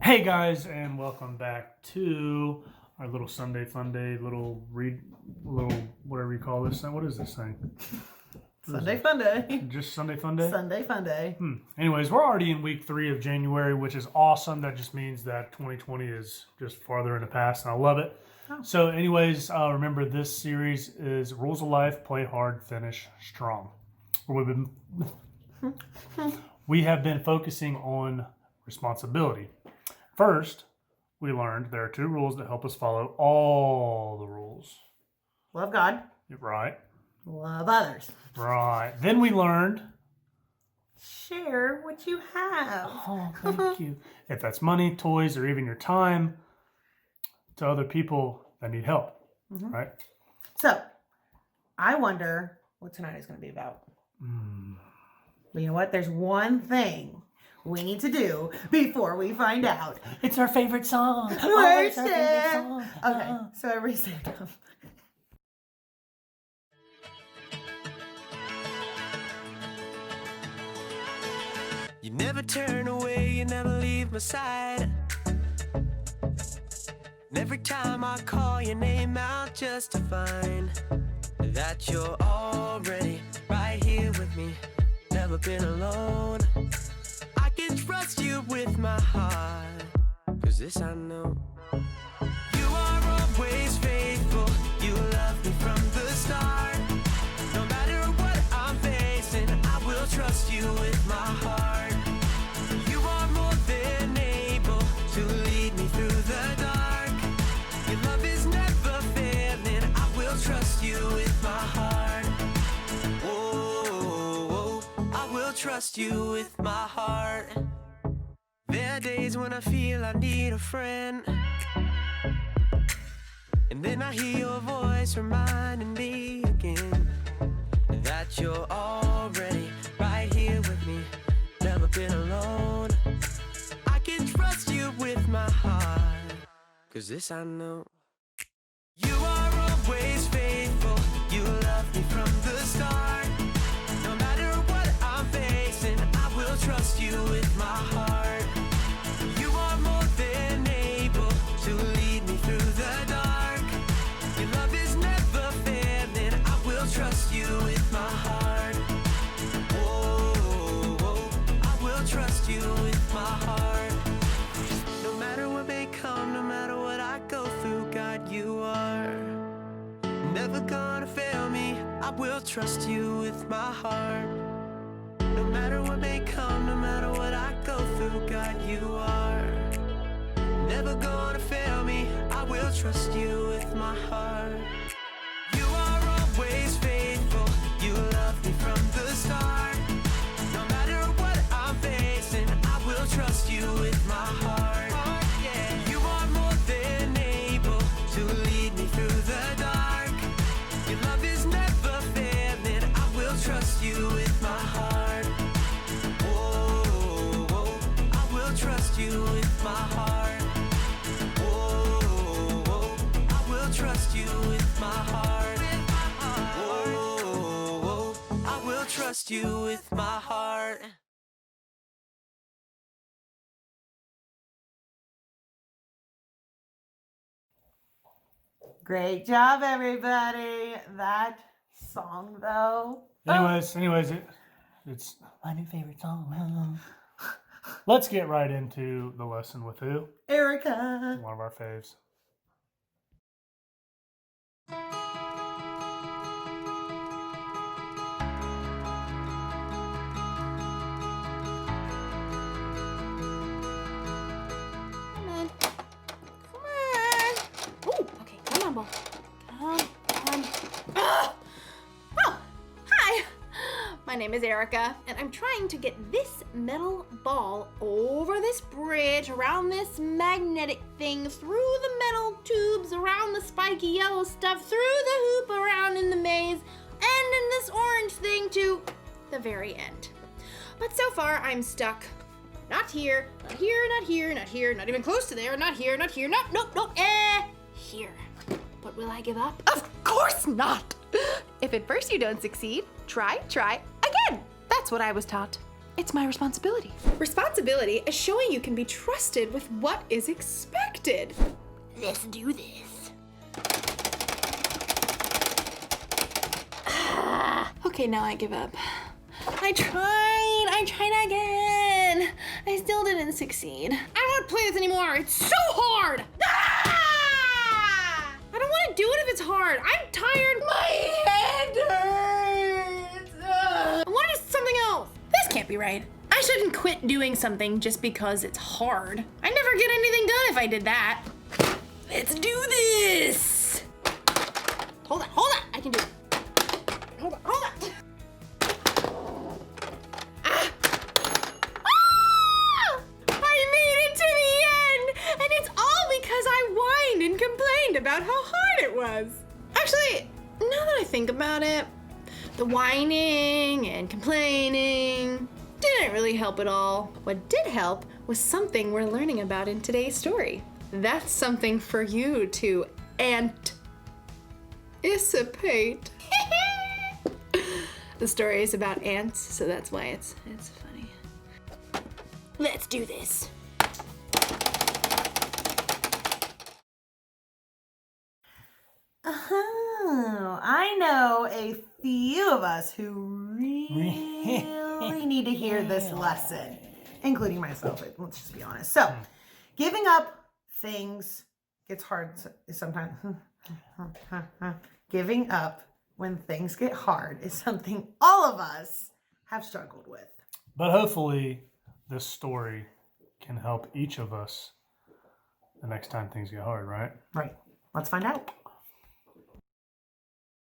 Hey guys, and welcome back to our little Sunday Fun Day, little whatever you call this thing. What is this thing? Sunday Fun Day. Just Sunday Fun Day? Sunday Fun Day. Anyways, we're already in week 3 of January, which is awesome. That just means that 2020 is just farther in the past, and I love it. Oh. So anyways, remember this series is Rules of Life, Play Hard, Finish Strong. We have been focusing on responsibility. First, we learned there are 2 rules that help us follow all the rules. Love God. Right. Love others. Right. Then we learned... share what you have. Oh, thank you. If that's money, toys, or even your time, to other people that need help. Mm-hmm. Right? So, I wonder what tonight is going to be about. But you know what? There's one thing we need to do before we find out. It's our favorite song. It's our favorite song. Okay, so everybody stand up. You never turn away, you never leave my side. And every time I call your name out just to find that you're already right here with me, never been alone. I can trust you with my heart, 'cause this I know. You are always faithful, you love me from the start. No matter what I'm facing, I will trust you with my heart. You are more than able to lead me through the dark. Your love is never failing, I will trust you with my heart. Oh, I will trust you with my heart. There are days when I feel I need a friend, and then I hear your voice reminding me again that you're already right here with me, never been alone. I can trust you with my heart, 'cause this I know. You are always faithful, you love me from the start. No matter what I'm facing, I will trust you with my heart. You are more than able to lead me through the dark. Your love is never failing, I will trust you with my heart. Oh, I will trust you with my heart. No matter what may come, no matter what I go through, God, you are never gonna fail me. I will trust you with my heart. No matter what may come, no matter what I go through, God, you are never gonna fail me. I will trust you with my heart. You are always faithful, you love me from the start. No matter what I'm facing, I will trust you with my heart. Yeah. You are more than able to lead me through the dark. Your love is never failing, I will trust you with my heart. Oh, I will trust you with my heart. Oh, I will trust you with my heart. Oh, I will trust you with my heart. Great job, everybody. That song, though. Anyways, it's my new favorite song. Let's get right into the lesson with who? Erica. One of our faves. My name is Erica, and I'm trying to get this metal ball over this bridge, around this magnetic thing, through the metal tubes, around the spiky yellow stuff, through the hoop, around in the maze, and in this orange thing to the very end. But so far, I'm stuck. Not here, not here, not here, not here, not even close to there, not here, not here, nope, here. But will I give up? Of course not! If at first you don't succeed, try again. That's what I was taught. It's my responsibility. Responsibility is showing you can be trusted with what is expected. Let's do this. Okay, now I give up. I tried again. I still didn't succeed. I don't want to play this anymore. It's so hard. Ah! I don't want to do it if it's hard. I'm tired. My head hurts. I want to do something else. This can't be right. I shouldn't quit doing something just because it's hard. I'd never get anything done if I did that. Let's do this. Hold on. I can do it. Hold on. Ah! I made it to the end! And it's all because I whined and complained about how hard it was. Actually, now that I think about it, the whining and complaining didn't really help at all. What did help was something we're learning about in today's story. That's something for you to anticipate. The story is about ants, so that's why it's funny. Let's do this. Oh, I know a few of us who really need to hear this lesson, including myself, let's just be honest. So, giving up things gets hard sometimes. Giving up when things get hard is something all of us have struggled with. But hopefully, this story can help each of us the next time things get hard, right? Right. Let's find out.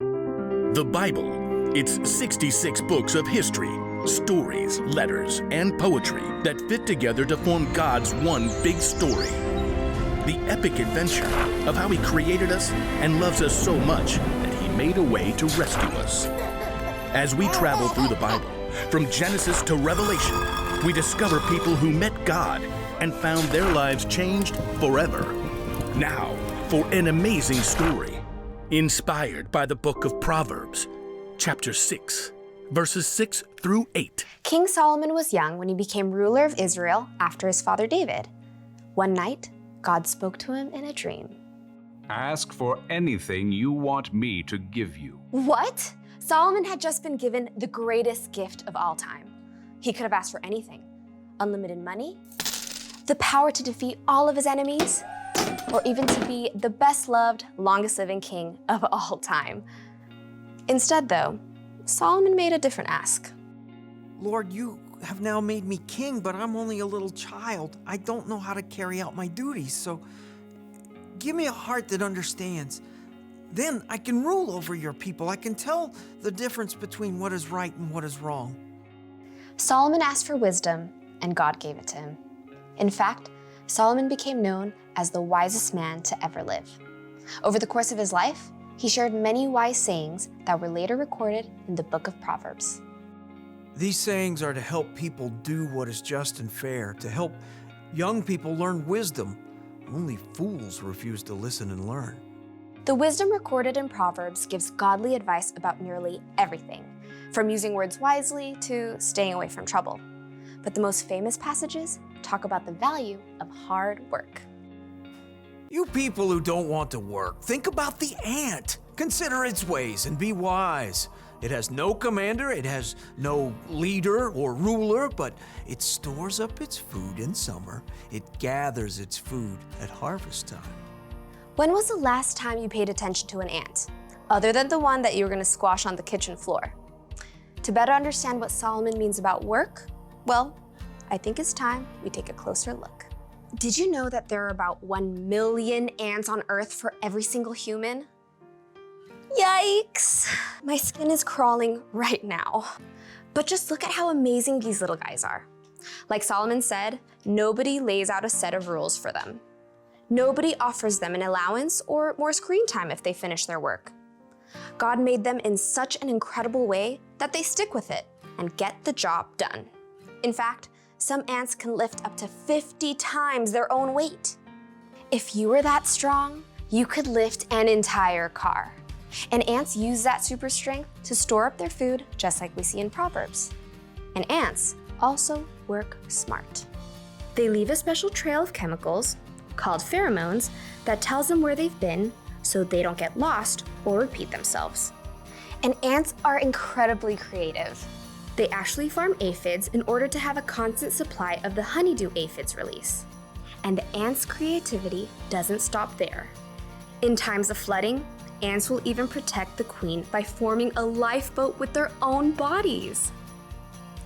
The Bible. It's 66 books of history, stories, letters, and poetry that fit together to form God's one big story. The epic adventure of how He created us and loves us so much that He made a way to rescue us. As we travel through the Bible, from Genesis to Revelation, we discover people who met God and found their lives changed forever. Now, for an amazing story, inspired by the book of Proverbs, chapter 6, verses 6 through 8. King Solomon was young when he became ruler of Israel after his father David. One night, God spoke to him in a dream. Ask for anything you want me to give you. What? Solomon had just been given the greatest gift of all time. He could have asked for anything. Unlimited money, the power to defeat all of his enemies, or even to be the best-loved, longest-living king of all time. Instead, though, Solomon made a different ask. Lord, you have now made me king, but I'm only a little child. I don't know how to carry out my duties, so give me a heart that understands. Then I can rule over your people. I can tell the difference between what is right and what is wrong. Solomon asked for wisdom, and God gave it to him. In fact, Solomon became known as the wisest man to ever live. Over the course of his life, he shared many wise sayings that were later recorded in the book of Proverbs. These sayings are to help people do what is just and fair, to help young people learn wisdom. Only fools refuse to listen and learn. The wisdom recorded in Proverbs gives godly advice about nearly everything, from using words wisely to staying away from trouble. But the most famous passages talk about the value of hard work. You people who don't want to work, think about the ant. Consider its ways and be wise. It has no commander, it has no leader or ruler, but it stores up its food in summer. It gathers its food at harvest time. When was the last time you paid attention to an ant, other than the one that you were going to squash on the kitchen floor? To better understand what Solomon means about work, well, I think it's time we take a closer look. Did you know that there are about 1 million ants on Earth for every single human? Yikes! My skin is crawling right now. But just look at how amazing these little guys are. Like Solomon said, nobody lays out a set of rules for them. Nobody offers them an allowance or more screen time if they finish their work. God made them in such an incredible way that they stick with it and get the job done. In fact, some ants can lift up to 50 times their own weight. If you were that strong, you could lift an entire car. And ants use that super strength to store up their food, just like we see in Proverbs. And ants also work smart. They leave a special trail of chemicals, called pheromones, that tells them where they've been so they don't get lost or repeat themselves. And ants are incredibly creative. They actually farm aphids in order to have a constant supply of the honeydew aphids release. And the ants' creativity doesn't stop there. In times of flooding, ants will even protect the queen by forming a lifeboat with their own bodies.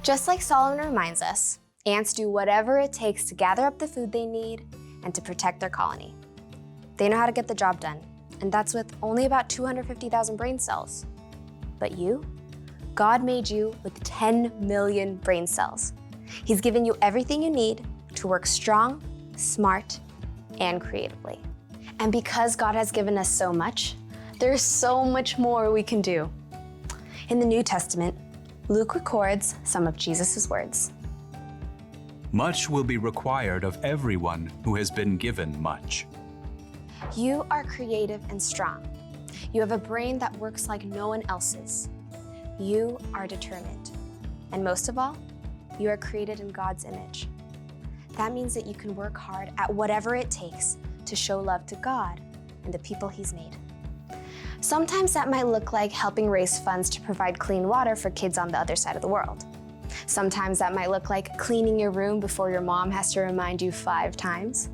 Just like Solomon reminds us, ants do whatever it takes to gather up the food they need and to protect their colony. They know how to get the job done, and that's with only about 250,000 brain cells. But you? God made you with 10 million brain cells. He's given you everything you need to work strong, smart, and creatively. And because God has given us so much, there's so much more we can do. In the New Testament, Luke records some of Jesus' words. Much will be required of everyone who has been given much. You are creative and strong. You have a brain that works like no one else's. You are determined. And most of all, you are created in God's image. That means that you can work hard at whatever it takes to show love to God and the people He's made. Sometimes that might look like helping raise funds to provide clean water for kids on the other side of the world. Sometimes that might look like cleaning your room before your mom has to remind you 5 times.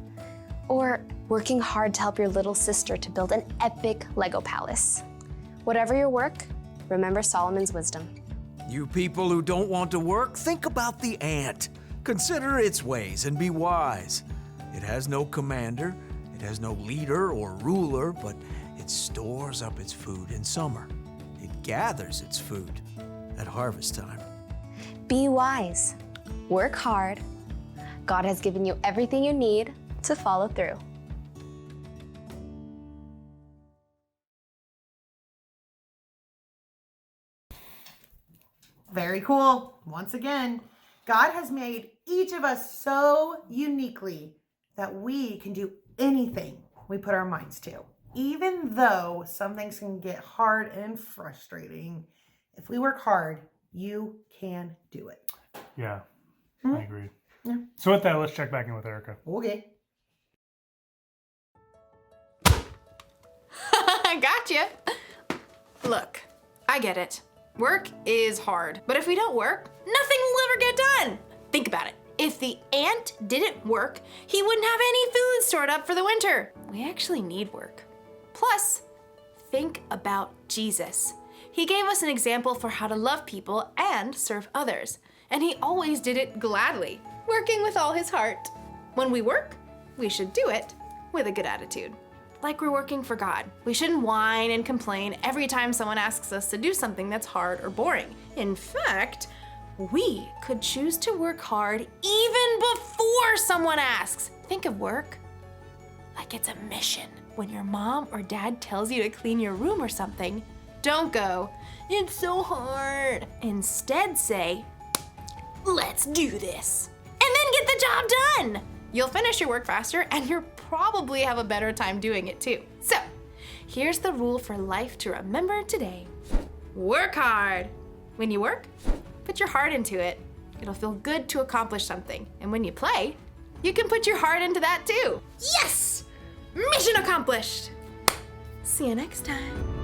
Or working hard to help your little sister to build an epic Lego palace. Whatever your work, remember Solomon's wisdom. You people who don't want to work, think about the ant. Consider its ways and be wise. It has no commander, it has no leader or ruler, but it stores up its food in summer. It gathers its food at harvest time. Be wise. Work hard. God has given you everything you need to follow through. Very cool. Once again, God has made each of us so uniquely that we can do anything we put our minds to. Even though some things can get hard and frustrating, if we work hard, you can do it. Yeah, I agree. Yeah. So with that, let's check back in with Erica. Okay. Gotcha. Look, I get it. Work is hard, but if we don't work, nothing will ever get done. Think about it. If the ant didn't work, he wouldn't have any food stored up for the winter. We actually need work. Plus, think about Jesus. He gave us an example for how to love people and serve others, and he always did it gladly, working with all his heart. When we work, we should do it with a good attitude. Like we're working for God. We shouldn't whine and complain every time someone asks us to do something that's hard or boring. In fact, we could choose to work hard even before someone asks. Think of work like it's a mission. When your mom or dad tells you to clean your room or something, don't go, "It's so hard." Instead say, "Let's do this." And then get the job done. You'll finish your work faster and you'll probably have a better time doing it too. So, here's the rule for life to remember today. Work hard. When you work, put your heart into it. It'll feel good to accomplish something. And when you play, you can put your heart into that too. Yes! Mission accomplished. See you next time.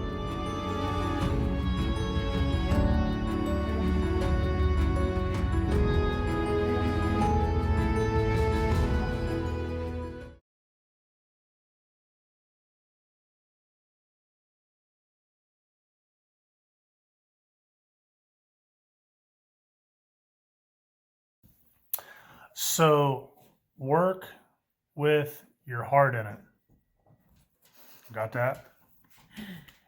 So work with your heart in it. Got that?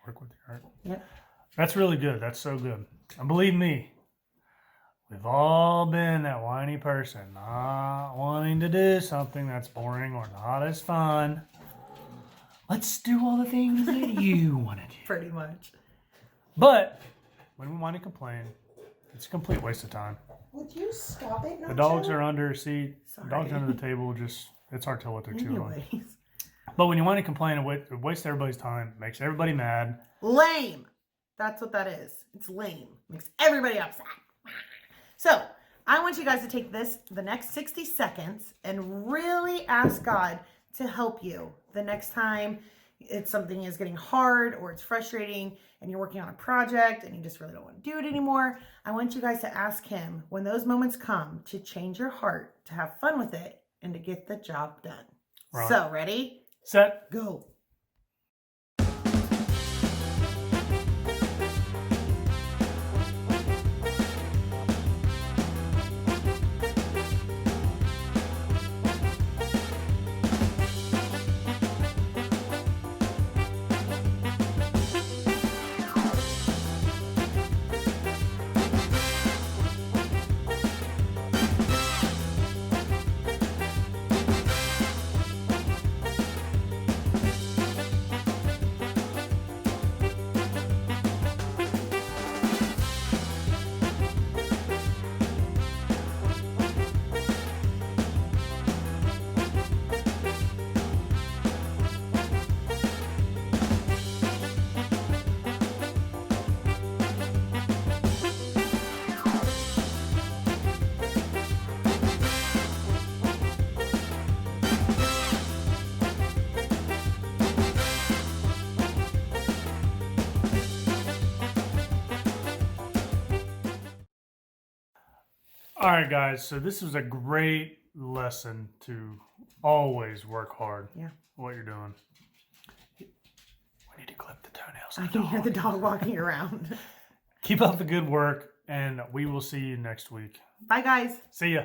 Work with your heart. Yeah. That's really good. That's so good. And believe me, we've all been that whiny person, not wanting to do something that's boring or not as fun. Let's do all the things that you want to do. Pretty much. But when we want to complain, it's a complete waste of time. Would you stop it? The dogs are under, see, the dogs Sorry. under the table, just, it's hard to tell what they're chewing on. Anyways. But when you want to complain, it wastes everybody's time, makes everybody mad. Lame. That's what that is. It's lame. Makes everybody upset. So, I want you guys to take the next 60 seconds, and really ask God to help you the next time something is getting hard or it's frustrating and you're working on a project and you just really don't want to do it anymore. I want you guys to ask him, when those moments come, to change your heart, to have fun with it, and to get the job done. Right. So, ready? Set. Go. All right, guys. So this was a great lesson to always work hard. Yeah. What you're doing. We need to clip the toenails. I can hear the dog walking around. Keep up the good work, and we will see you next week. Bye, guys. See ya.